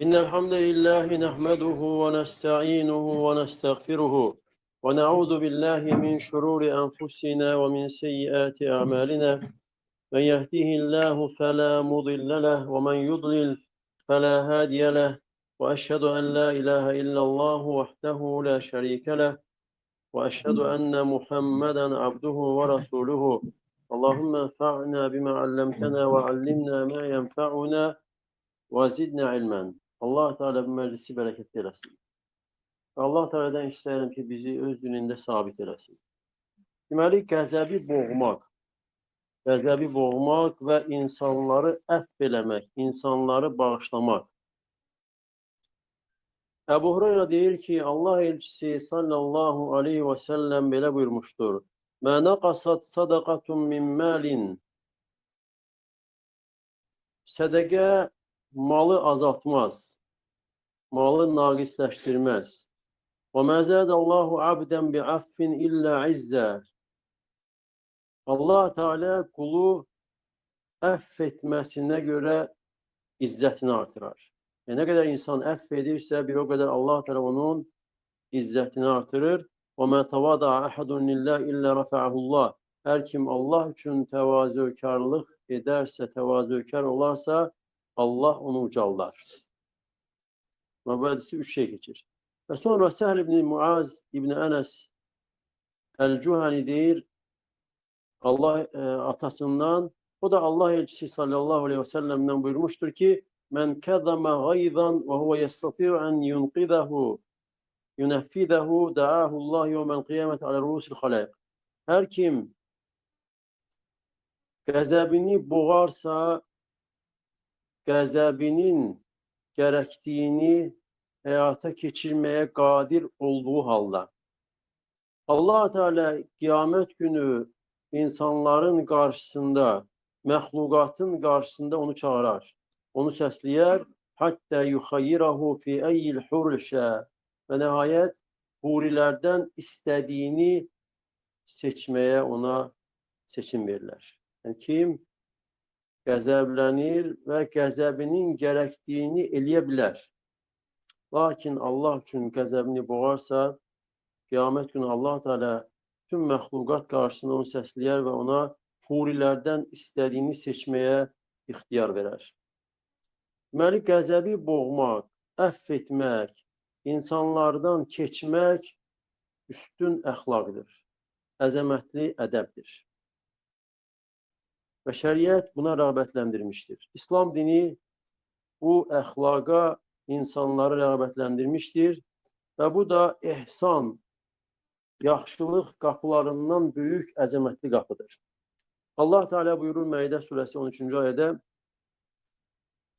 إن الحمد لله نحمده ونستعينه ونستغفره ونعوذ بالله من شرور أنفسنا ومن سيئات أعمالنا. من يهده الله فلا مضل له ومن يضلل فلا هادي له. وأشهد أن لا إله إلا الله وحده لا شريك له وأشهد أن محمدا عبده ورسوله. اللهم انفعنا بما علمتنا وعلمنا ما ينفعنا وزدنا علما. Allah Teala bu məclisi bərəkətli eləsin. Allah Teala'dan istəyirəm ki, bizi öz dinində sabit eləsin. Deməli, qəzəbi boğmaq və insanları əfv eləmək, insanları bağışlamaq. Əbu Hureyra deyir ki, Allah elçisi sallallahu aleyhi və səlləm belə buyurmuşdur. Mə nəqasat sadaqatun min məlin. Sədəqə malı azaltmaz, malı naqisləşdirməz. Və mə zədəllahu abdən bi'affin illə izzə. Allah Teala qulu əff etməsinə görə izzətini artırar. Ne kadar insan əff edirsə, bir o qədər Allah Teala onun izzətini artırır. Və mə təvada'a ahadun lillah illə rafa'ahullah. Hər kim Allah üçün təvazökarlıq edərsə, təvazökar olarsa, Allah onu ucaldar. Və bu hədisi 3 şey keçir. Və sonra Səhl ibn Muaz ibn Ənəs Əl-Cuhani deyir, Allah atasından, o da Allah elçisi sallallahu aleyhi ve sellem'den buyurmuştur ki, men kəzəmə qayzan və huvə yəstətir ən yunqidəhu, yunəffidəhu, dəahullah yevməl qiyamət alə rusul xalayq. Hər kim qəzəbini boğarsa, qəzəbinin gərəkdiyini həyata keçirməyə qadir olduğu halda Allah Teala qiyamət günü insanların qarşısında, məxluqatın qarşısında onu çağırar, onu səsləyər, hatta yuxayyirahu fi əyyil hurşə və nəhayət hurilərdən istədiyini seçməyə ona seçim verirlər. Yəni kim qəzəblənir və qəzəbinin gərəkdiyini eləyə bilər. Lakin Allah üçün qəzəbini boğarsa, qiyamət günü Allah Teala tüm məxluqat qarşısında onu səsləyər və ona hurilərdən istədiyini seçməyə ixtiyar verər. Deməli, qəzəbi boğmaq, əff etmək, insanlardan keçmək üstün əxlaqdır, əzəmətli ədəbdir. Və şəriət buna rəğbətləndirmişdir. İslam dini bu əxlaqa insanları rəğbətləndirmişdir və bu da ehsan, yaxşılıq qapılarından böyük əzəmətli qapıdır. Allah Teala buyurur Məidə surəsi 13-cü ayədə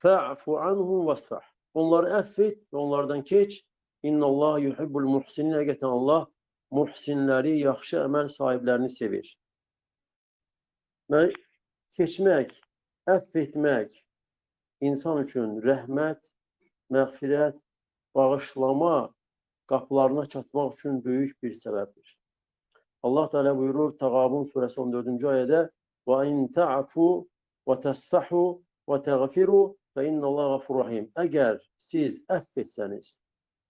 Fə'fu anhum vasfah. Onları əff et və onlardan keç. İnnallah yuhibbul muhsinin. Həqiqətən Allah muhsinləri, yaxşı əməl sahiblərini sevir. Keçmək, əff etmək insan üçün rəhmət, məğfirət, bağışlama qapılarına çatmaq üçün böyük bir səbəbdir. Allah Teala buyurur Təğabun surəsi 14-cü ayədə və in ta'fu və təsfahu və təğfiru və innallah gafurur rahim. Əgər siz əff etsəniz,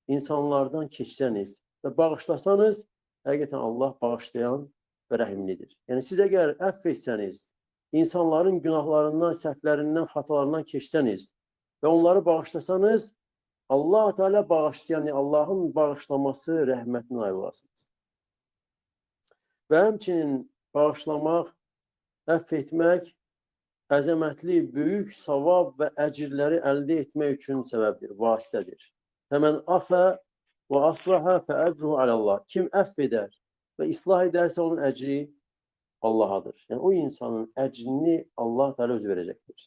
insanlardan keçsəniz və bağışlasanız, həqiqətən Allah bağışlayan və rəhimlidir. Yəni siz əgər əff etsəniz, insanların günahlarından, səhvlərindən, xatalarından keçsəniz və onları bağışlasanız, Allah Teala bağışlayan, yəni Allahın bağışlaması, rəhmətinə nail olasınız. Və həmçinin bağışlamaq, əff etmək, əzəmətli, böyük savab və əcirləri əldə etmək üçün səbəbdir, vasitədir. Həmən afə və aslahə fəəcruhu aləllah. Kim əff edər və islah edərsə onun əcri Allahadır. Yəni o insanın əcrini Allah Teala özü verəcəkdir.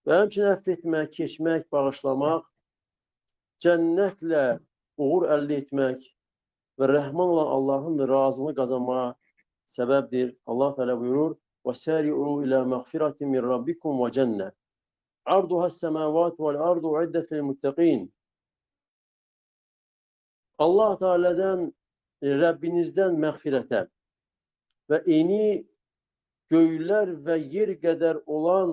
Və həmçinin əff etmək, keçmək, bağışlamaq, cənnətlə uğur əldə etmək və rəhman olan Allahın razını qazanmağa səbəbdir. Allah Teala buyurur: "Və-səri'u ilə məğfiratin min rabbikum və cənnə. Arduhas-səmavatu vel-ardu uiddet lil-muttaqin." Allah Teala'dan, Rəbbinizdən məğfirətə və eni göylər və yer qədər olan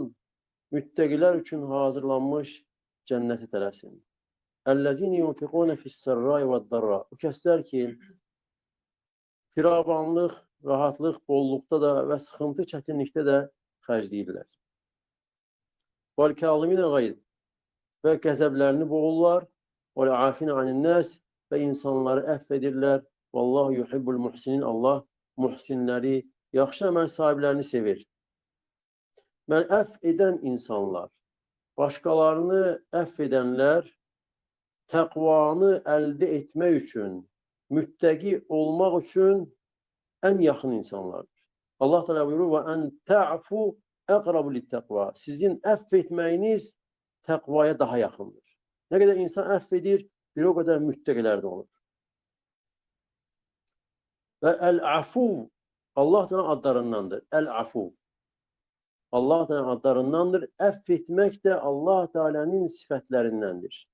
müttəqilər üçün hazırlanmış cənnətə tələsin. Əllezine yunfiqune fis-serrai ve'd-darra. O kəslər ki, firavanlıq, rahatlıq, bolluqda da və sıxıntı, çətinlikdə də xərcləyirlər. Vəl-kəziminəl qayz. Və qəzəblərini boğurlar. Vəl-afine anin-nas. Və insanları əfv edirlər. Vallahu yuhibbul muhsinin. Allah muhsinləri, yaxşı əməl sahiblərini sevir. Mən əfv edən insanlar, başqalarını əfv edənlər təqvanı əldə etmək üçün, müttəqi olmaq üçün ən yaxın insanlardır. Allah Teala buyurur: "Və en ta'fu aqrabu lit-taqva." Sizin əfv etməyiniz təqvaya daha yaxındır. Nə qədər insan əfv edir, bir o qədər müttəqilərdə olur. Və əl-afu Allah Teala adlarındandır. Əl-afu Allah Teala adlarındandır. Əfv etmək də Allah Teala'nın sifətlərindəndir.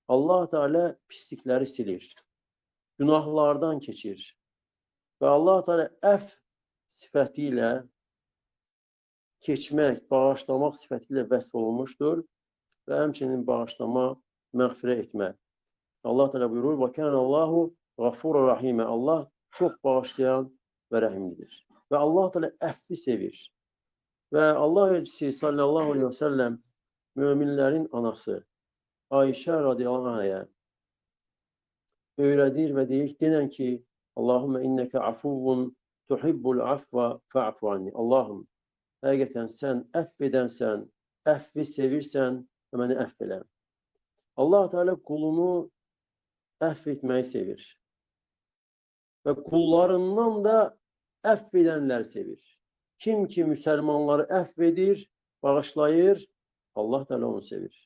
Allah Teala pislikləri silir, günahlardan keçir. Və Allah Teala əfv sifəti ilə keçmək, bağışlamaq sifəti ilə vəsf olunmuşdur və həmçinin bağışlama, məğfirət etmək. Allah Teala buyurur: "Və kənəllahu gafurur rahimə." Allah çox bağışlayan və rəhimlidir. Və Allah Teala əfvi sevir. Və Allah elçisi sallallahu aleyhi və səlləm möminlərin anası Ayşə radiyallahu anhaya öyrədir və deyir, denən ki, Allahümme inneke afuvun tuhibbul afva fa'fu anni. Allahım, həqiqətən sən əfv edənsən, əfvi sevirsən və məni əfv elə. Allah Teala qulunu əfv etməyi sevir. Və qullarından da əfv edənlər sevir. Kim ki müsəlmanları əfv edir, bağışlayır, Allah Teala onu sevir.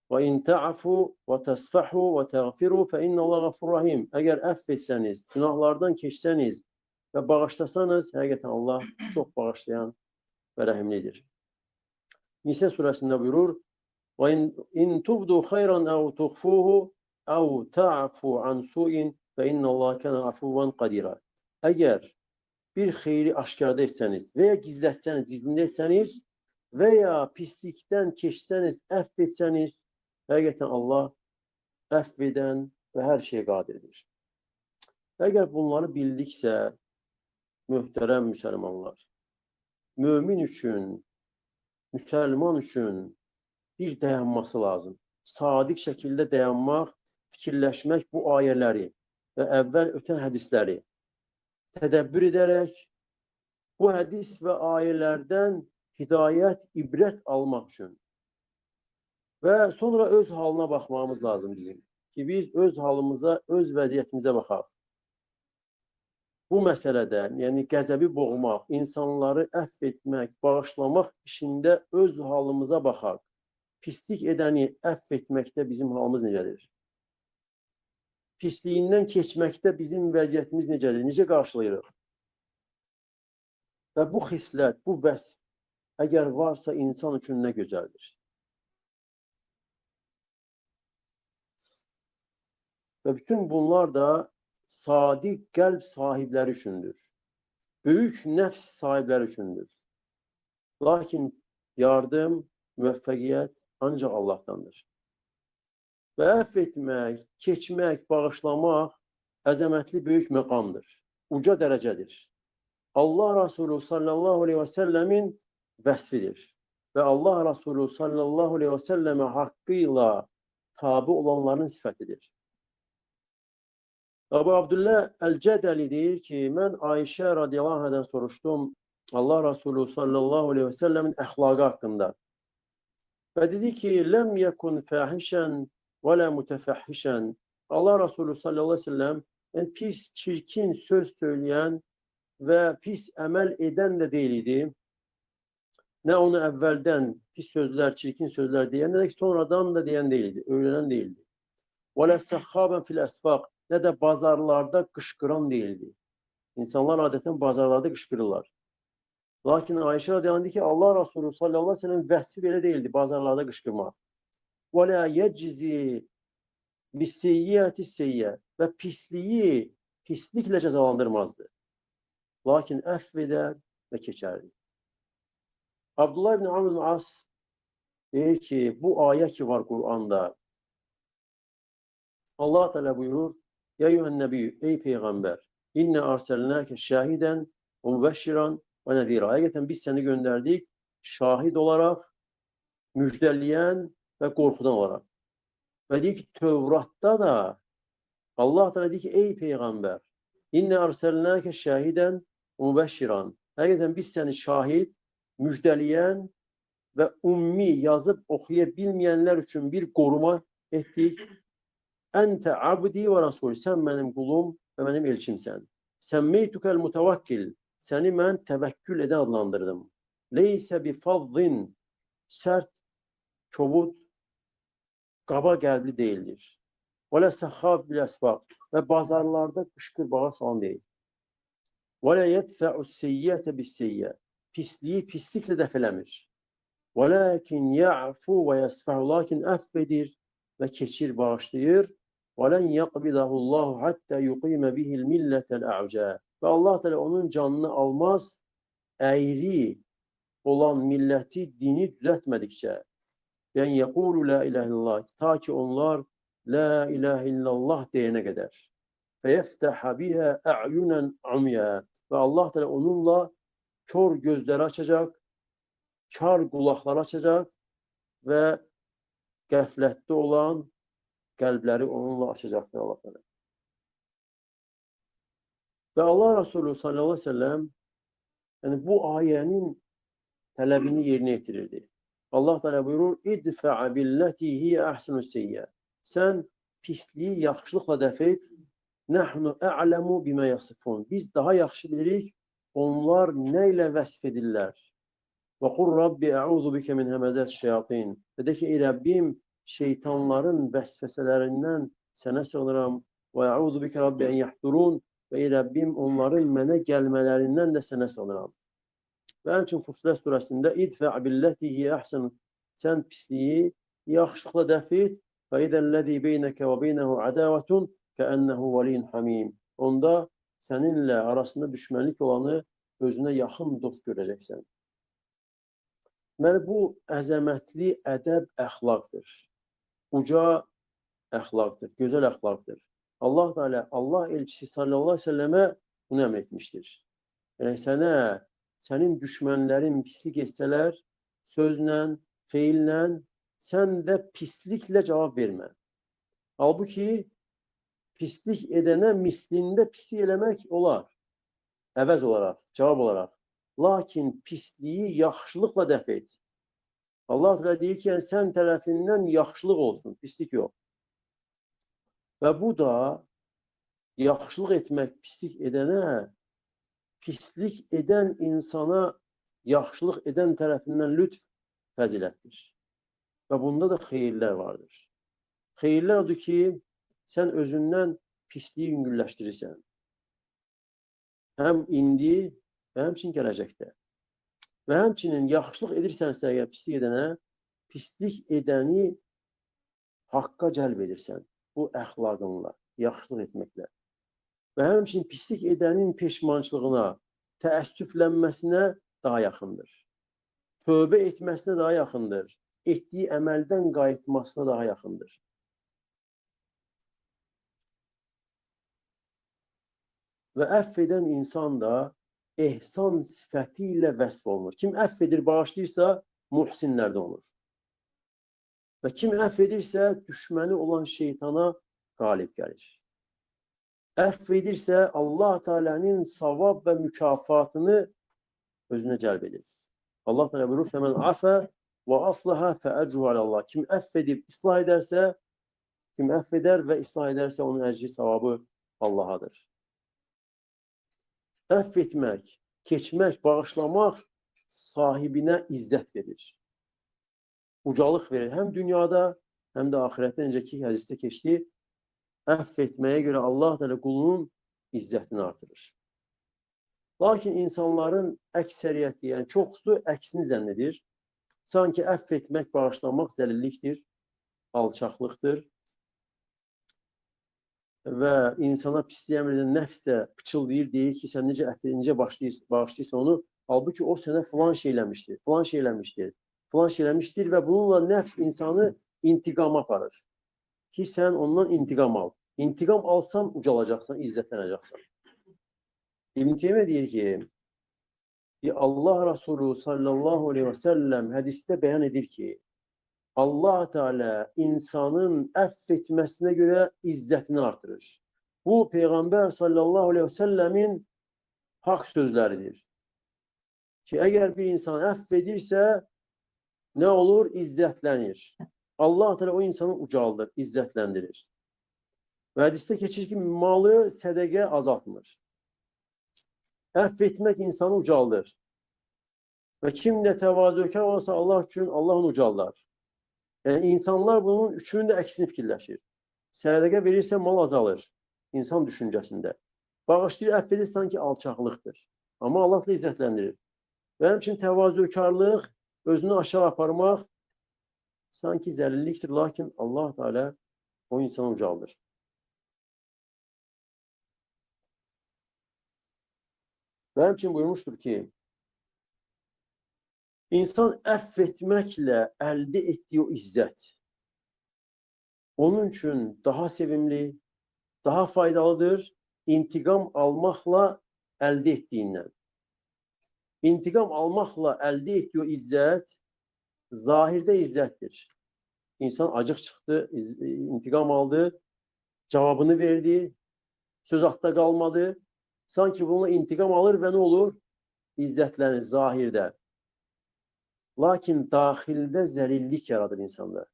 Və in ta'fu və tasfahu və təğfiru fə innəllaha gafurur rahim. Əgər əfv etsəniz, günahlardan keçsəniz və bağışlasanız, həqiqətən Allah çox bağışlayan və rəhimlidir. Nisə surəsində buyurur: "Və in tubdu xeyran əv tuxfuhu əv ta'fu an su'in fə innəllaha kana afuvan qadira." Əgər bir xeyri aşkarda etsəniz və ya gizlətsəniz, gizlində etsəniz və ya pislikdən keçsəniz, əfv etsəniz, həqiqətən Allah əfv edən və hər şeyə qadirdir. Əgər bunları bildiksə, möhtərəm müsəlmanlar, mömin üçün, müsəlman üçün bir dayanması lazım. Sadiq şəkildə dayanmaq, fikirləşmək bu ayələri və əvvəl ötən hədisləri tədəbbür edərək bu hədis və ayələrdən hidayət, ibrət almaq üçün və sonra öz halına baxmamız lazım bizim. Ki biz öz halımıza, öz vəziyyətimizə baxaq. Bu məsələdə, yəni qəzəbi boğmaq, insanları əfv etmək, bağışlamaq işində öz halımıza baxaq. Pislik edəni əfv etməkdə bizim halımız necədir? Pisliyindən keçməkdə bizim vəziyyətimiz necədir? Necə qarşılayırıq? Və bu xislət, bu vəsf əgər varsa insan üçün nə gözəldir. Və bütün bunlar da sadiq qəlb sahibləri üçündür. Böyük nəfs sahibləri üçündür. Lakin yardım, müvəffəqiyyət ancaq Allahdandır. Və əfv etmək, keçmək, bağışlamaq əzəmətli böyük məqamdır. Uca dərəcədir. Allah Resulü sallallahu aleyhi və səlləmin vəsfidir. Və Allah Resulü sallallahu aleyhi və səlləmə haqqıyla tabi olanların sifətidir. Əbu Abdullah Əl-Cədəli deyir ki, mən Ayşə radiyallahu anhadan soruşdum Allah Resulü sallallahu aleyhi və səlləmin əxlaqı haqqında. Və dedi ki, ləm yəkun fəhişən və lə mütəfəhişən. Allah Resulü sallallahu aleyhi və səlləm pis, çirkin söz söyləyən və pis əməl edən də deyil idi. Nə onu əvvəldən pis sözlər, çirkin sözlər deyən, nə də sonradan da deyən deyil idi, öyrənən deyildi. Və lə səxabən fil əsfaq, nə də bazarlarda qışqıran deyildi. İnsanlar adətən bazarlarda qışqırırlar. Lakin Ayşə radiyallahu anh deyir ki, Allah Resulü sallallahu aleyhi və səlləm vəsif belə deyildi, bazarlarda qışqırmaq. Və lə yəczi bis-seyyiəti seyyə və pisliyi pisliklə cəzalandırmazdı. Lakin əfv edər və keçərdi. Abdullah ibn Amr ibn As Deyir ki, bu ayə ki var Quranda, Allah Teala buyurur, Ya eyyühen nebiyyü, ey peyğəmbər, inne arselnâke şahiden ve mübeşşiran ve nedîrâ. Həqiqətən biz səni göndərdik şahid olaraq, müjdələyən və qorxudan olaraq. Və deyir ki, Tövratda da Allah Teala deyir ki, ey peyğəmbər, inne arselnâke şahiden ve mübeşşiran. Həqiqətən biz səni şahid, müjdələyən və ummi yazıb oxuya bilməyənlər üçün bir qoruma etdik. Ente abdi ve rasul. Sen benim kulum ve benim elçimsən. Səmmeytukel mutevakkil. Səni mən təvəkkül edən adlandırdım. Leysə bi fazzin. Sərt, çobud, qaba qəlbli deyildir. Və lə səxab bil əsbaq. Və bazarlarda qışqırbağa salan deyil. Və lə yədfə'u seyyətə bis seyyə. Pisliyi pisliklə dəf eləmir. Və ləkin ya'fu və yəsfəhu. Lakin əff edir və keçir, bağışlayır. وَلَنْ يَقْبِدَهُ اللّٰهُ حَتَّى يُقِيمَ بِهِ الْمِلَّةَ الْاَعْجَى. Ve Allah Teala onun canını almaz, eğri olan milleti, dini düzeltmedikçe. Yani يَقُولُ لَا اِلَٰهِ illallah. Ta ki onlar La ilahe illallah diyene kadar. فَيَفْتَحَ بِهَا اَعْيُنًا عُمْيًا. Ve Allah Teala onunla kör gözleri açacak, kar kulakları açacak ve gaflette olan qəlbləri onunla açacaqdır Allah Teala. Və Allah Resulü sallallahu aleyhi ve sellem yəni bu ayənin tələbini yerinə yetirirdi. Allah Teala buyurur: "İdfa'a billati hiye ahsanu seyyə." Sən pisliyi yaxşılıqla dəf et. Nahnu a'lemu bima yasifun. Biz daha yaxşı bilirik onlar nə ilə vəsf edirlər. Və qul rabbi a'udhu bika min hamazati şeyatin. Və de ki, ey Rəbbim, şeytanların vəsvəsələrindən sənə sığınıram. Və a'udhu bika rabbi en yahdurun. Və ey Rəbbim, onların mənə gəlmələrindən də sənə sığınıram. Və həmçinin Fussilet surəsində idfa' billati hiye ahsan. Sən pisliyi yaxşılıqla dəf et. Və idəllezî beyneke və beynehu adavatun ke'ennehu veliyyun hamim. Onda səninlə arasında düşmənlik olanı özünə yaxın dost görəcəksən. Deməli, bu əzəmətli ədəb əxlaqdır. Uca əxlaqdır, gözəl əxlaqdır. Allah Teala, Allah elçisi sallallahu aleyhi ve selleme bunu əmr etmişdir. Yəni sənə, sənin düşmənlərin pislik etsələr, sözlə, feillə, sən də pisliklə cavab vermə. Halbuki pislik edənə mislində pislik eləmək olar. Əvəz olaraq, cavab olaraq. Lakin pisliyi yaxşılıqla dəf et. Allah Teala deyir ki, yəni, sən tərəfindən yaxşılıq olsun, pislik yox. Və bu da yaxşılıq etmək, pislik edənə, pislik edən insana yaxşılıq edən tərəfindən lütf fəzilətdir. Və bunda da xeyirlər vardır. Xeyirlər odur ki, sən özündən pisliyi yüngülləşdirirsən. Həm indi və həmçinin gələcəkdə. Və həmçinin yaxşılıq edirsənsə, əgər pislik edənə, pislik edəni haqqa cəlb edirsən. Bu əxlaqınla, yaxşılıq etməklə. Və həmçinin pislik edənin peşmançılığına, təəssüflənməsinə daha yaxındır. Tövbə etməsinə daha yaxındır. Etdiyi əməldən qayıtmasına daha yaxındır. Və əff edən insan da ehsan sifəti ilə vəsf olunur. Kim əff edir, bağışlayırsa, muhsinlərdən olur. Və kim əff edirsə, düşməni olan şeytana qalib gəlir. Əff edirsə, Allah Teala'nın savab və mükafatını özünə cəlb edir. Allah Teala buyurur: "Fəmən afə və aslaha fəəcruhu alallah." Kim əff edib, islah edərsə, kim əff edər və islah edərsə, onun əcri, savabı Allahadır. Əff etmək, keçmək, bağışlamaq sahibinə izzət verir. Ucalıq verir. Həm dünyada, həm də ahirətdə, öncəki hədisdə keçdi. Əff etməyə görə Allah Teala qulunun izzətini artırır. Lakin insanların əksəriyyəti, yəni çoxsu əksini zənn edir. Sanki əff etmək, bağışlamaq zəlillikdir, alçaqlıqdır. Və insana pisliyi əmr edən nəfs də pıçıldayır, deyir ki, sən necə əff edin, necə bağışlayırsan onu. Halbuki o sənə filan şey eləmişdir, filan şey eləmişdir. falan şey eləmişdir və bununla nəfs insanı intiqama aparır. Ki sən ondan intiqam al. İntiqam alsan ucalacaqsan, izzətlənəcəksən. İbn Teymiyyə deyir ki, Allah Resulü sallallahu aleyhi və səlləm hədisdə bəyan edir ki, Allah Teala insanın əff etməsinə görə izzətini artırır. Bu Peyğəmbər sallallahu aleyhi və səlləmin haqq sözləridir. Ki, əgər bir insan əff edirsə, nə olur? İzzətlənir. Allah Teala o insanı ucaldır, izzətləndirir. Və hədisdə keçir ki, malı sədəqə azaltmır. Əff etmək insanı ucaldır. Və kim də təvazökar olsa Allah üçün Allah onu ucaldar. Yəni, insanlar bunun üçünün də əksini fikirləşir. Sədəqə verirsə mal azalır insan düşüncəsində. Bağışlayır, əff edir sanki alçaqlıqdır. Amma Allah da izzətləndirir. Və həmçinin təvazökarlıq, özünü aşağı aparmaq sanki zəlillikdir, lakin Allah Teala o insanı ucaldır. Və həmçinin buyurmuşdur ki, insan əff etməklə əldə etdiyi o izzət onun üçün daha sevimli, daha faydalıdır, intiqam almaqla əldə etdiyindən. İntiqam almaqla əldə etdiyi o izzət zahirdə izzətdir. İnsan acıq çıxdı, intiqam aldı, cavabını verdi, söz haqqda qalmadı. Sanki bununla intiqam alır və nə olur? İzzətlənir zahirdə. Lakin daxildə zəlillik yaradır insanda.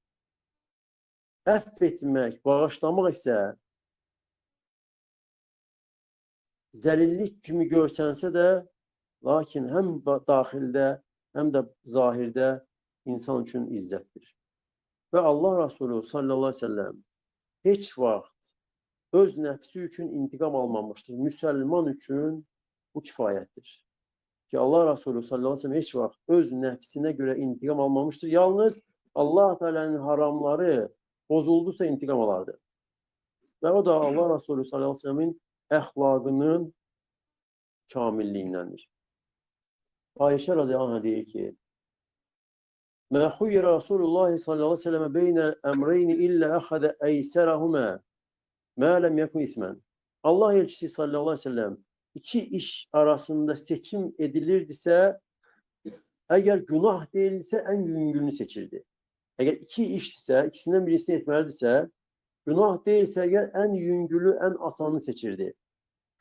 Əff etmək, bağışlamaq isə zəlillik kimi görsənsə də, lakin həm daxildə, həm də zahirdə insan üçün izzətdir. Və Allah Resulü sallallahu aleyhi ve sellem heç vaxt öz nəfsi üçün intiqam almamışdır. Müsəlman üçün bu kifayətdir. Ki Allah Resulü sallallahu aleyhi ve sellem heç vaxt öz nəfsinə görə intiqam almamışdır. Yalnız Allah Teala'nın haramları bozuldusa intiqam alardı. Və o da Allah Resulü sallallahu aleyhi ve sellemin əxlaqının kamilliyindəndir. Ayşə radiyallahu anh deyir ki, Mə xuyyir Rasulullah sallallahu aleyhi ve selleme beynə əmreyni illə əxədə əysərəhumə mə ləm yəkun ismən. Allah elçisi sallallahu aleyhi ve sellem iki iş arasında seçim edilirdisə, əgər günah deyilsə, ən yüngülünü seçirdi. Əgər iki işdirsə, ikisindən birisini etməlidirsə, günah deyilsə, əgər ən yüngülü, ən asanını seçirdi.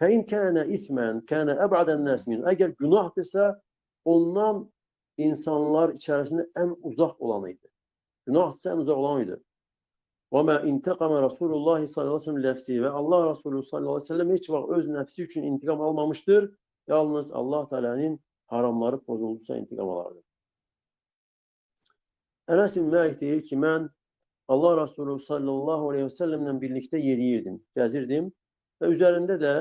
Fəin kənə ismən, kənə əb'adən nəs min. Əgər günahdırsa, ondan insanlar içərisində ən uzaq olanıydı. Günahsa ən uzaq olanıydı. Və mə intəqamə Rasulullah sallallahu aleyhi ve sellem nəfsi və Allah Resulü sallallahu aleyhi ve sellem heç vaxt öz nəfsi üçün intiqam almamışdır. Yalnız Allah Teala'nın haramları pozuldusa intiqam alardı. Ənəs ibn Məlik deyir ki, mən Allah Resulü sallallahu aleyhi ve sellemlə birlikdə yeriyirdim, gəzirdim və üzərində də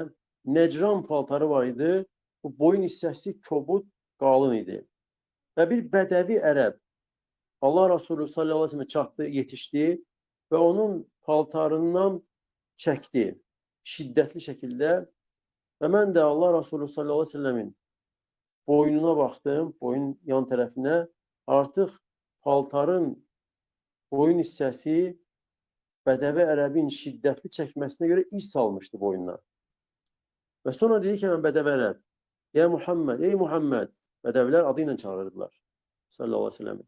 Necran paltarı var idi. Bu boyun hissəsi kobud, qalın idi. Və bir bədəvi ərəb Allah Resulü sallallahu aleyhi ve sellem çatdı, yetişdi və onun paltarından çəkdi şiddətli şəkildə və mən də Allah Resulü sallallahu aleyhi ve sellemin boynuna baxdım, boyun yan tərəfinə, artıq paltarın boyun hissəsi bədəvi ərəbin şiddətli çəkməsinə görə iz salmışdı boynuna. Və sonra dedi ki, mən bədəvi ərəb, ey Muhammed, ey Muhammed, bədəvilər adı ilə çağırırdılar sallallahu aleyhi ve sellem.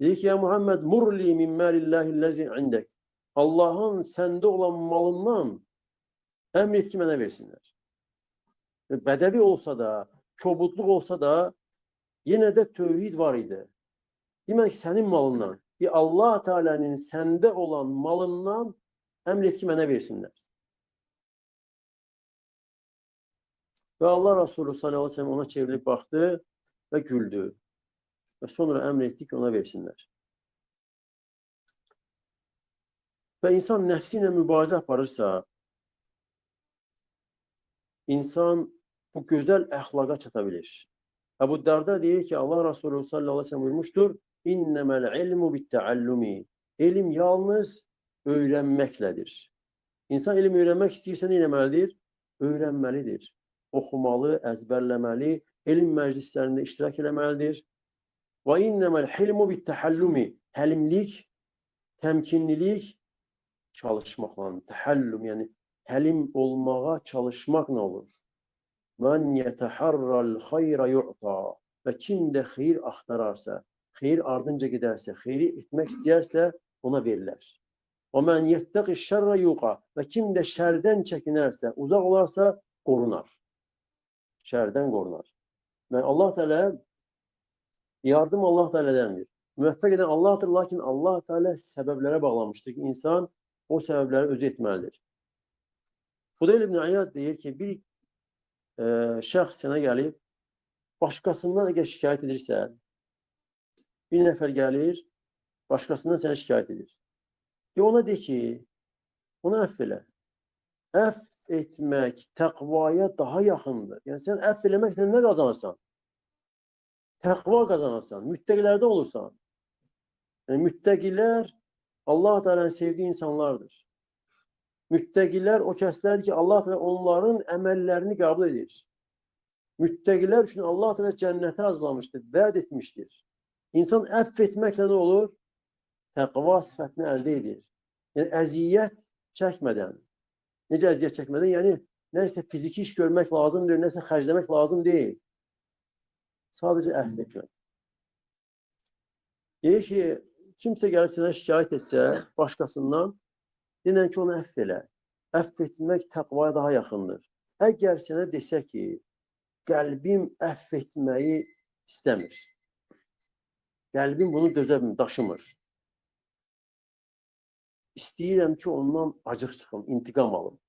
Dedi ki, ey Muhammed, murli min məlilləhilləzi indək. Allahın səndə olan malından əmr et ki, mənə versinlər. Bədəvi olsa da, kobudluq olsa da, yenə də tövhid var idi. Demək, sənin malından, Allah Teala'nın səndə olan malından əmr et ki, mənə versinlər. Və Allah Resulü sallallahu aleyhi ve sellem ona çevrilib baxdı və güldü. Və sonra əmr etdi ki, ona versinlər. Və insan nəfsi ilə mübarizə aparırsa, insan bu gözəl əxlaqa çata bilir. Əbu Darda deyir ki, Allah Resulü sallallahu aleyhi ve sellem buyurmuşdur, İnnəməl ilmu bittəallumi. Elm yalnız öyrənməklədir. İnsan elm öyrənmək istəyirsə, nə eləməlidir? Öyrənməlidir. Oxumalı, əzbərləməli, elm məclislərində iştirak eləməlidir. Və innəməl hilmu bittəhəllumi. Həlimlik, təmkinlilik çalışmaqla. Təhəllüm, yəni həlim olmağa çalışmaqla olur. Mən yətəharral xeyra yu'ta. Və kim də xeyir axtararsa, xeyir ardınca gedərsə, xeyri etmək istəyərsə, ona verilər. Və mən yettəqi şərrə yuqa. Və kim də şərdən çəkinərsə, uzaq olarsa, qorunar. Şərdən qorunar. Və Allah Teala yardım Allah Teala'dandır. Müvəffəq edən Allah'tır, lakin Allah Teala səbəblərə bağlamışdır ki, insan o səbəbləri özü etməlidir. Fudayl ibn İyad deyir ki, bir şəxs sənə gəlib, başqasından əgər şikayət edirsə, bir nəfər gəlir, başqasından sənə şikayət edir. Ona de ki, onu əff elə. Əff etmək təqvaya daha yaxındır. Yəni, sən əff eləməklə nə qazanırsan? Təqva qazanırsan, müttəqilərdə olursan. Yəni, müttəqilər Allah Teala'nın sevdiyi insanlardır. Müttəqilər o kəslərdir ki, Allah Teala onların əməllərini qəbul edir. Müttəqilər üçün Allah Teala cənnəti hazırlamışdır, vəd etmişdir. İnsan əff etməklə nə olur? Təqva sifətini əldə edir. Yəni, əziyyət çəkmədən. Necə əziyyət çəkmədən? Yəni, nəsə fiziki iş görmək lazımdır, nəsə xərcləmək lazım deyil. Sadəcə əff etmək. Deyir ki, kimsə gəlib sənə şikayət etsə, başqasından, denən ki, onu əff elə. Əff etmək təqvaya daha yaxındır. Əgər sənə desə ki, qəlbim əff etməyi istəmir. Qəlbim bunu daşımır. İstəyirəm ki, ondan acıq çıxım, intiqam alım.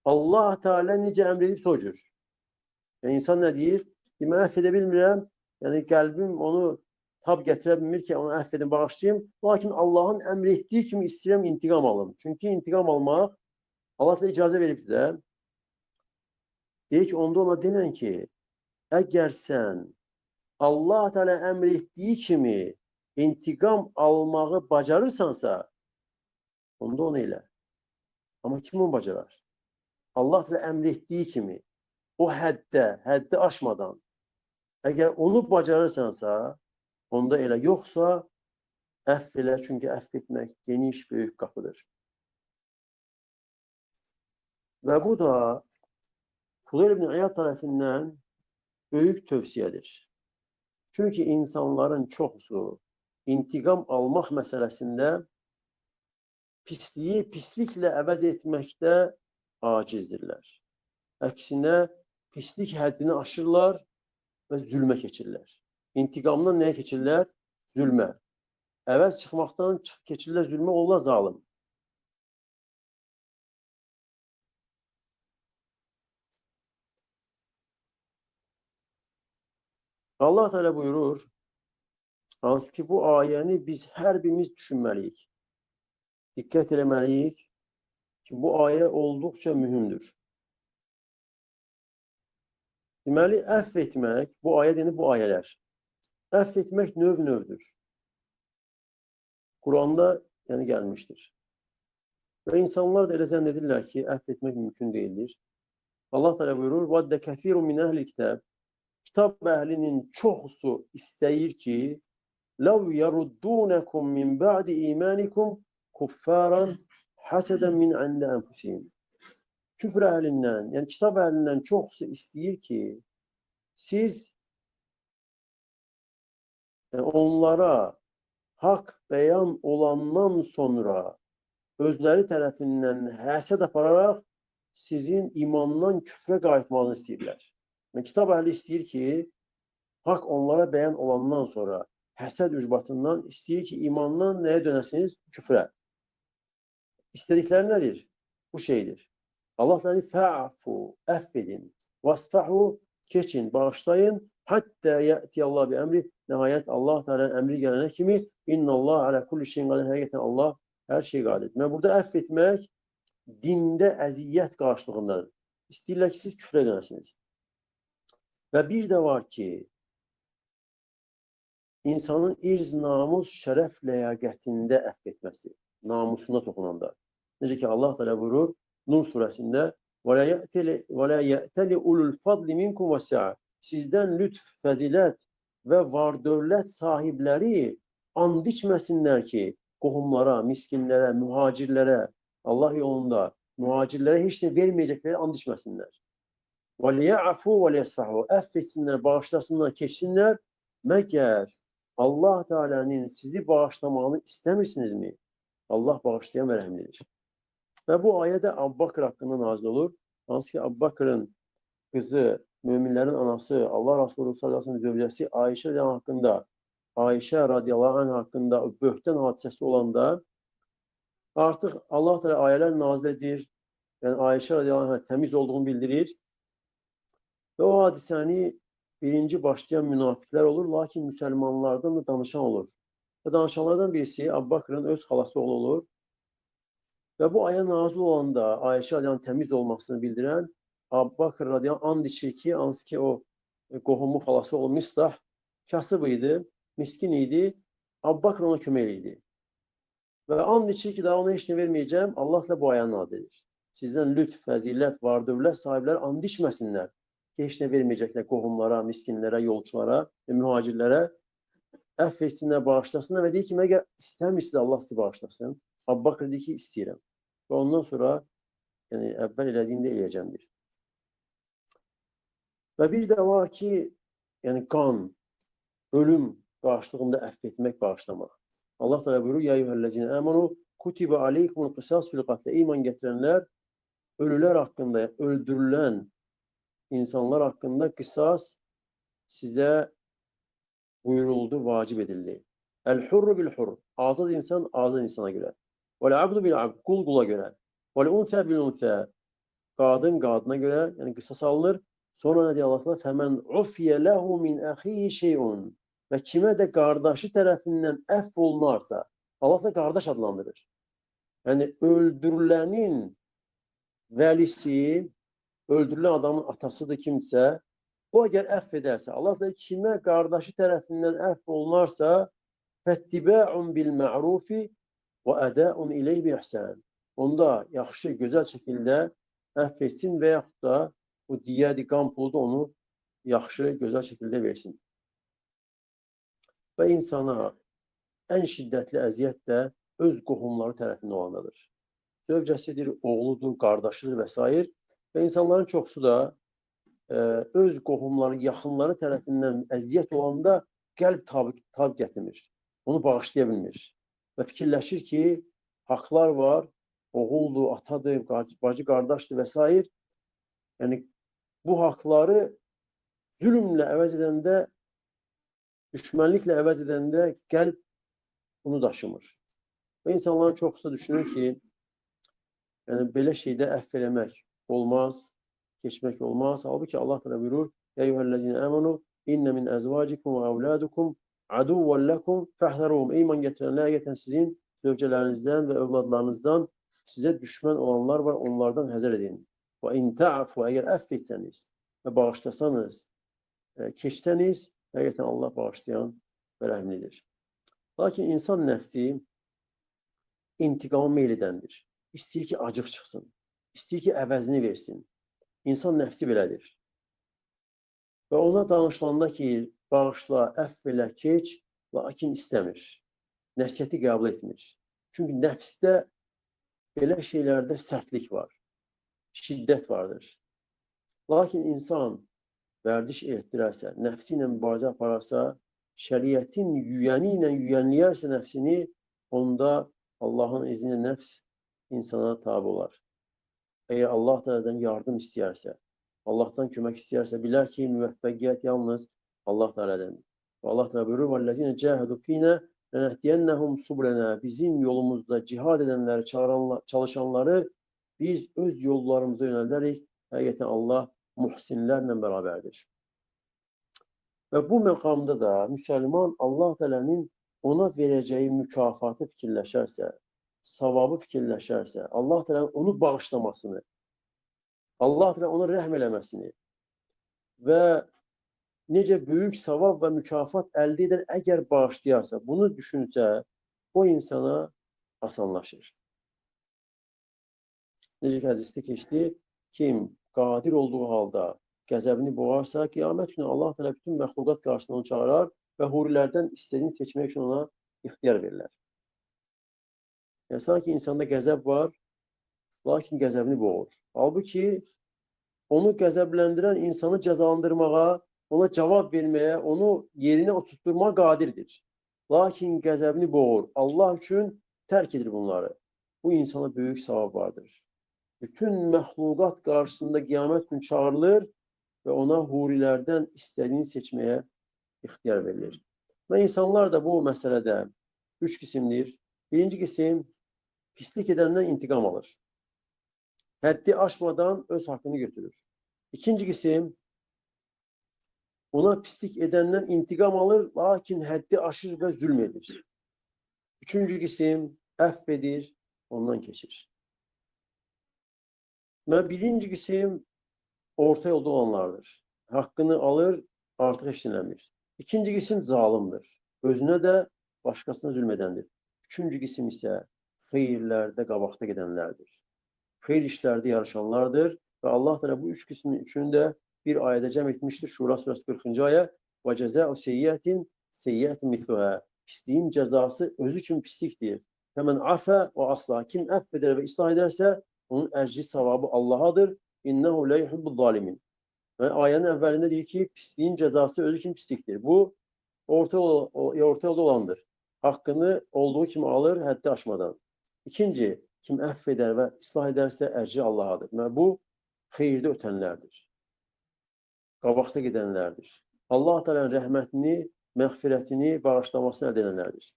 Allah Teala necə əmr edibsə o cür. Yəni, insan nə deyir? Mən əff edə bilmirəm, yəni qəlbim onu tab gətirə bilmir ki, onu əff edin, bağışlayayım. Lakin Allahın əmr etdiyi kimi istəyirəm intiqam alım. Çünki intiqam almaq Allah da icazə veribdir də. Deyir ki, onda ona denən ki, əgər sən Allah Teala əmr etdiyi kimi intiqam almağı bacarırsansa, onda onu elə. Amma kim onu bacarar? Allah Teala əmr etdiyi kimi, o həddi aşmadan, əgər onu bacarırsansa, onda elə, yoxsa əff elə, çünki əff etmək geniş, böyük qapıdır. Və bu da Fudayl ibn İyad tərəfindən böyük tövsiyədir. Çünki insanların çoxusu intiqam almaq məsələsində pisliyi pisliklə əvəz etməkdə acizdirlər. Əksinə, pislik həddini aşırlar və zülmə keçirlər. İntiqamdan nəyə keçirlər? Zülmə. Əvəz çıxmaqdan keçirlər zülmə, olurlar zalim. Allah Teala buyurur, hansı ki bu ayəni biz hər birimiz düşünməliyik. Diqqət eləməliyik ki, bu ayə olduqca mühümdür. Deməli, əff etmək, bu ayə deyil, bu ayələr. Əff etmək növ-növdür. Quranda yəni gəlmişdir. Və insanlar da elə zənn edirlər ki, əff etmək mümkün deyildir. Allah Teala buyurur, وَدَّ كَثِيرٌ مِنْ أَهْلِ الْكِتَابِ Kitab əhlinin çoxusu istəyir ki, لَوْ يَرُدُّونَكُمْ مِنْ بَعْدِ إِيمَانِكُمْ كُفَّارًا حَسَدًا مِنْ عِنْدِ أَنْفُسِهِمْ Küfr əhlindən, yəni kitab əhlindən çoxusu istəyir ki, siz onlara haqq bəyan olandan sonra özləri tərəfindən həsəd apararaq sizin imandan küfrə qayıtmağını istəyirlər. Kitab əhli istəyir ki, haqq onlara bəyan olandan sonra həsəd ucbatından istəyir ki, imandan nəyə dönəsiniz? Küfrə. İstədikləri nədir? Bu şeydir. Allah deyir, fə'fu, əff edin, vasfahu, keçin, bağışlayın, həttə yə'tiyallah bi əmri, nəhayət Allah Teala'nın əmri gələnə kimi, innallah alə kulli şeyin qadir, həqiqətən Allah hər şey qadir. Mən burada əff etmək dində əziyyət qarşılığındadır. İstəyirlər ki, siz küfrə dönəsiniz. Və bir də var ki, insanın irz, namus, şərəf, ləyaqətində əff etməsi, namusuna toxunanda. Necə ki, Allah Teala buyurur, Nur surəsində وَلَا يَأْتَلِ أُولُو الْفَضْلِ مِنْكُمْ وَسَعَةٍ sizdən lütf, fəzilət və var-dövlət sahibləri and içməsinlər ki, qohumlara, miskinlərə, mühacirlərə, Allah yolunda mühacirlərə heç nə verməyəcəkləri and içməsinlər. وَلِيَعْفُوا وَلِيَسْفَحُوا Əff etsinlər, bağışlasınlar, keçsinlər. Məgər Allah Teala'nın sizi bağışlamağını istəmirsinizmi? Allah bağışlayan və rəhmlidir. Və bu ayə də Əbu Bakr haqqında nazil olur. Hansı ki, Əbu Bakrın qızı, möminlərin anası, Allah Resulü sallallahu aleyhi ve sellem zövcəsi Ayşə haqqında, Ayşə radiyallahu anh haqqında böhtən hadisəsi olanda artıq Allah Teala ayələr nazil edir. Yəni Ayşə radiyallahu anh təmiz olduğunu bildirir. Və o hadisəni birinci başlayan münafiqlər olur, lakin müsəlmanlardan da danışan olur. Və danışanlardan birisi Əbu Bakrın öz xalası oğlu olur. Və bu ayə nazil olanda Ayşə radiyallahu təmiz olmasını bildirən Əbu Bakr radiyallahu and içir ki, hansı ki o qohumu xalası oğlu Mistah kasıb idi, miskin idi, Əbu Bakr ona kömək idi. Və and içir ki, daha ona heç nə verməyəcəm, Allah da bu ayəni nazil edir. Sizdən lütf, fəzilət, var dövlət sahibləri and içməsinlər. Heç nə verməyəcəklər qohumlara, miskinlərə, yolçulara və mühacirlərə. Əff etsinlər, bağışlasınlar və deyir ki, məgər istəmirsiniz Allah sizi bağışlasın. Əbu Bakr deyir ki, istəyirəm. Və ondan sonra yəni, əvvəl elədiyində eləyəcəmdir. Və bir də var ki, yəni qan, ölüm qarşılığında əff etmək, bağışlamaq. Allah təala buyurur, ya eyyuhellezine amenu kutiba aleykumul qisas fil qatl. İman gətirənlər ölülər haqqında, öldürülən insanlar haqqında qisas sizə buyuruldu, vacib edildi. El-hurru bil-hurr. Azad insan, azad insana görə. Vəl-abdu bil-abd. Qul qula görə. Vəl-unsə bil-unsə. Qadın qadına görə, yəni qisas alınır. Sonra nə deyir Allah? Fəmən ufiyə ləhu min əxihi şeyun. Və kimə də qardaşı tərəfindən əff olunarsa, Allah da qardaş adlandırır. Yəni, öldürülənin vəlisi, öldürülən adamın atasıdır kimsə, o əgər əff edərsə, Allah da kimə qardaşı tərəfindən əff olunarsa, fəttibə'un bil-mə'rufi və ədə'un ileyh bi-ihsən. Onda yaxşı, gözəl şəkildə əff etsin və yaxud da o diyədi, qan pulu da onu yaxşı, gözəl şəkildə versin. Və insana ən şiddətli əziyyət də öz qohumları tərəfindən olandadır. Zövcəsidir, oğludur, qardaşıdır və s. Və insanların çoxsu da öz qohumları, yaxınları tərəfindən əziyyət olanda qəlb tab gətirmir. Onu bağışlaya bilmir. Və fikirləşir ki, haqlar var, oğuldur, atadır, bacı, qardaşdır və s. Yəni, bu haqları zülmlə əvəz edəndə, düşmənliklə əvəz edəndə qəlb bunu daşımır. Və insanların çoxsu da düşünür ki, yəni belə şeydə əff eləmək olmaz, keçmək olmaz. Halbuki Allah təala buyurur: "Ya eyyuhellezine amenu inne min azvacikum ve auladukum aduwwan lakum fahzaruhum." İman gətirənlər həqiqətən sizin zövcələrinizdən və övladlarınızdan sizə düşmən olanlar var, onlardan həzər edin. Və in ta'fu, əgər əff etsəniz və bağışlasanız, keçsəniz, həqiqətən Allah bağışlayan və rəhmlidir. Lakin insan nəfsi intiqama meyl edəndir. İstəyir ki, acıq çıxsın. İstəyir ki, əvəzini versin. İnsan nəfsi belədir. Və ona danışılanda ki, bağışla, əff elə, keç, lakin istəmir. Nəsiyyəti qəbul etmir. Çünki nəfsdə belə şeylərdə sərtlik var. Şiddət vardır. Lakin insan vərdiş etdirərsə, nəfsi ilə mübarizə apararsa, şəriətin yüyəni ilə yüyənləyərsə nəfsini, onda Allahın izni ilə nəfs insana tabi olar. Əgər Allah Teala'dan yardım istəyərsə, Allahdan kömək istəyərsə, bilər ki, müvəffəqiyyət yalnız Allah Teala'dandır. Və Allah Teala buyurur: "Vəllezine cahadu fina lenehdiyennahum sublana." Bizim yolumuzda cihad edənləri, çalışanları biz öz yollarımıza yönəldərik. Həqiqətən Allah muhsinlərlə bərabərdir. Və bu məqamda da müsəlman Allah Teala'nın ona verəcəyi mükafatı fikirləşərsə, savabı fikirləşərsə, Allah Teala'nın onu bağışlamasını, Allah Teala ona rəhm eləməsini və necə böyük savab və mükafat əldə edən əgər bağışlayarsa, bunu düşünsə, o insana asanlaşır. Necə ki, hədisdə keçdi, kim qadir olduğu halda qəzəbini boğarsa, qiyamət günü Allah təala bütün məxluqat qarşısına onu çağırar və hurilərdən istədiyini seçmək üçün ona ixtiyar verirlər. Yəni, sanki insanda qəzəb var, lakin qəzəbini boğur. Halbuki, onu qəzəbləndirən insanı cəzalandırmağa, ona cavab verməyə, onu yerinə oturtturmağa qadirdir. Lakin qəzəbini boğur. Allah üçün tərk edir bunları. Bu insana böyük savab vardır. Bütün məxluqat qarşısında qiyamət günü çağırılır və ona hurilərdən istədiyini seçməyə ixtiyar verilir. Və insanlar da bu məsələdə 3 qisimdir. Birinci qisim, pislik edəndən intiqam alır. Həddi aşmadan öz haqqını götürür. İkinci qisim, ona pislik edəndən intiqam alır, lakin həddi aşır və zülm edir. Üçüncü qisim, əfv edir, ondan keçir. Və birinci qisim, orta yolda olanlardır. Haqqını alır, artıq işlənmir. İkinci qisim zalimdir. Özünə də, başqasına zülm edəndir. Üçüncü qisim isə xeyirlərdə qabaqda gedənlərdir. Xeyir işlərdə yarışanlardır və Allah təala bu üç qismin üçünü də bir ayədə cəm etmişdir. Şura surəsi 40-cı ayə. Və cəzəu seyyiətin seyyiətun misluhə. Pisliyin cəzası özü kimi pislikdir. Həmən afə və asla. Kim əfv edər və islah edərsə, onun əcri savabı Allahadır. İnnəhu la yuhibbuz zalimin. Və ayənin əvvəlində deyir ki, pisliyin cəzası özü kimi pislikdir. Bu orta yolda olandır. Haqqını olduğu kimi alır, həddi aşmadan. İkinci, kim əfv edər və islah edərsə, əcri Allahadır. Və bu, xeyirdə ötənlərdir. Qabaqda gedənlərdir. Allah Teala'nın rəhmətini, məğfirətini, bağışlamasını əldə edənlərdir.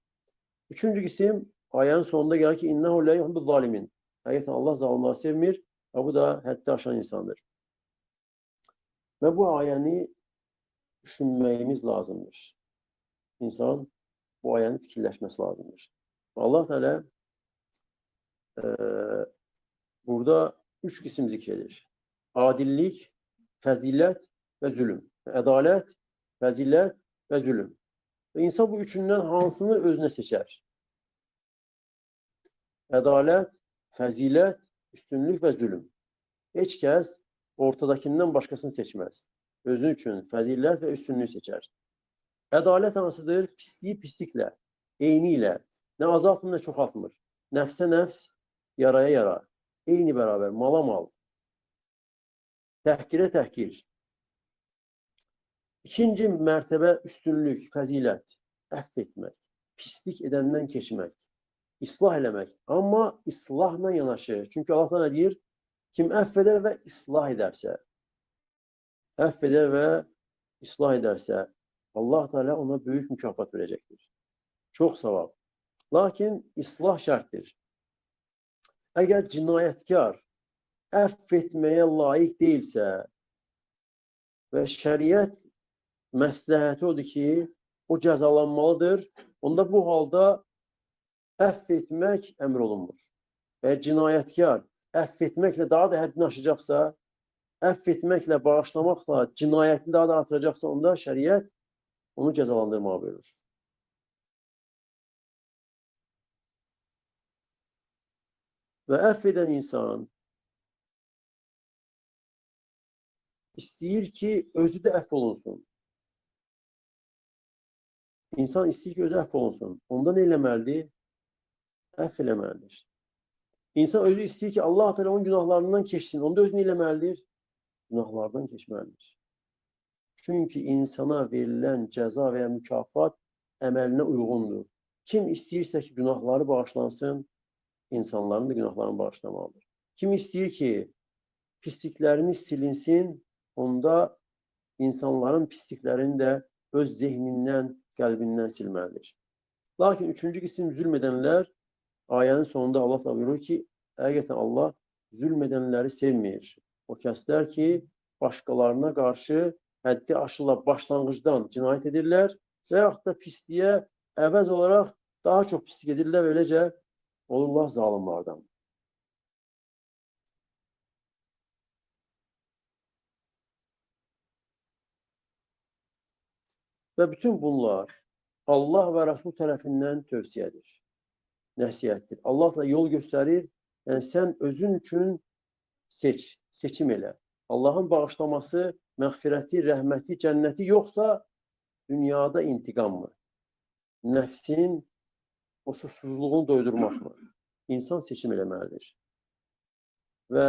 Üçüncü qisim, ayənin sonunda gəlir ki, İnnəhu la yuhibbuz zalimin. Həqiqətən Allah zalimləri sevmir və bu da həddi aşan insandır. Və bu ayəni düşünməyimiz lazımdır. İnsan bu ayəni fikirləşməsi lazımdır. Allah Teala burada üç qisim zikr edir. Adillik, fəzilət və zülüm. Ədalət, fəzilət və zülüm. Və insan bu üçündən hansını özünə seçər? Ədalət, fəzilət, üstünlük və zülüm. Heç kəs ortadakindən başqasını seçməz. Özü üçün fəzilət və üstünlük seçər. Ədalət hansıdır? Pisliyi pisliklə, eyni ilə, nə azaltmır, nə çoxaltmır. Nəfsə nəfs, yaraya yara, eyni bərabər, mala mal. Təhqirə təhqir. İkinci mərtəbə üstünlük, fəzilət, əfv etmək, pislik edəndən keçmək, islah eləmək. Amma islahla yanaşı. Çünki Allah nə deyir? Kim əfv edər və islah edərsə, əfv edər və islah edərsə, Allah Teala ona böyük mükafat verəcəkdir. Çox savab. Lakin islah şərtdir. Əgər cinayətkar əfv etməyə layiq deyilsə və şəriət məsləhəti odur ki, o cəzalanmalıdır, onda bu halda əfv etmək əmr olunmur. Və cinayətkar əfv etməklə daha da həddini aşacaqsa, əfv etməklə, bağışlamaqla cinayətini daha da artıracaqsa, onda şəriət onu cəzalandırmağa buyurur. Və əfv edən insan istəyir ki, özü də əfv olunsun. İnsan istəyir ki, özü əfv olunsun. Onda nə eləməlidir? Əfv eləməlidir. İnsan özü istəyir ki, Allah Teala onun günahlarından keçsin. Onda özü nə eləməlidir? Günahlardan keçməlidir. Çünki insana verilən cəza və ya mükafat əməlinə uyğundur. Kim istəyirsə ki, günahları bağışlansın, insanların da günahlarını bağışlamalıdır. Kim istəyir ki, pisliklərini silinsin, onda insanların pisliklərini də öz zehnindən, qəlbindən silməlidir. Lakin üçüncü qisim zülm edənlər, ayənin sonunda Allah buyurur ki, həqiqətən Allah zülm edənləri sevmir. O kəslər ki, başqalarına qarşı həddi aşırla başlanğıcdan cinayət edirlər və yaxud da pisliyə əvəz olaraq daha çox pislik edirlər və eləcə olurlar zalimlardan. Və bütün bunlar Allah və Rəsul tərəfindən tövsiyədir, nəsiyyətdir. Allah da yol göstərir, yəni sən özün üçün seçim elə. Allahın bağışlaması məğfirəti, rəhməti, cənnəti yoxsa dünyada intiqam mı? Nəfsin o susuzluğunu doydurmaq mı? İnsan seçim eləməlidir. Və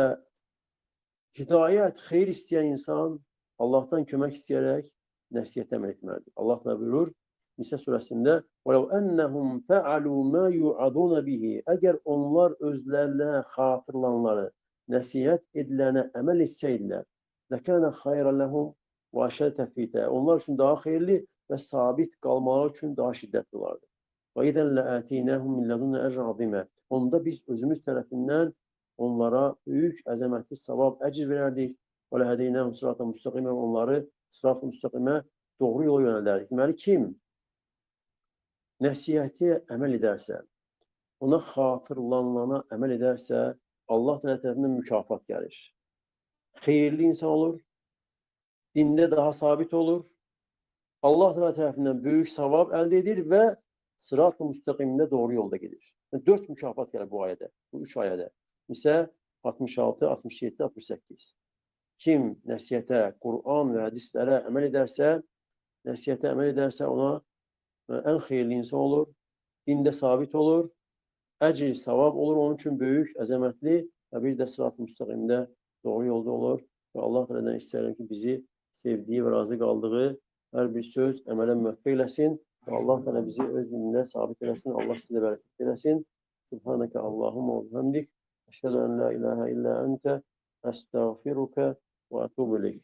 hidayət, xeyir istəyən insan Allahdan kömək istəyərək nəsihətə əməl etməlidir. Allah da buyurur Nisə surəsində: "Vələv ennehum fa'alu ma yu'adun bihi." Əgər onlar özlərinə xatırlananları, nəsihət edilənə əməl etsəydilər, ləkənə xayrən ləhum və əşədd təfvitə. Onlar üçün daha xeyirli və sabit qalmaları üçün daha şiddətli olardı. Və idən ləətinəhum min lədunnə əcran azimə. Onda biz özümüz tərəfindən onlara böyük, əzəmətli savab, əcr verərdik. Və ləhədeynəhum sırata müstəqimə. Onları sırat-ı müstəqimə doğru yola yönəldərdik. Deməli, kim nəsihəti əməl edərsə, ona xatırlanılana əməl edərsə, Allah tərəfindən mükafat gəlir. Xeyirli insan olur, dində daha sabit olur, Allah tərəfindən böyük savab əldə edir və sırat-ı müstəqimdə doğru yolda gedir. 4 mükafat gəlir bu ayədə, bu 3 ayədə. Nisə 66, 67, 68. Kim nəsihətə, Quran və hədislərə əməl edərsə, ona ən xeyirli insan olur, dində sabit olur, əcr, savab olur, onun üçün böyük, əzəmətli və bir də sırat-ı müstəqimdə doğru yolda olur. Və Allah tərəfindən istəyirəm ki, bizi sevdiyi və razı qaldığı hər bir söz əmələ müvəffəq eləsin və Allah təala bizi öz dinində sabit eləsin. Allah sizə bərəkət eləsin. Subhanəkə Allahumma və bihamdik. Əşhədu en la ilahə illə əntə əstəğfiruka və etûbü ileyk.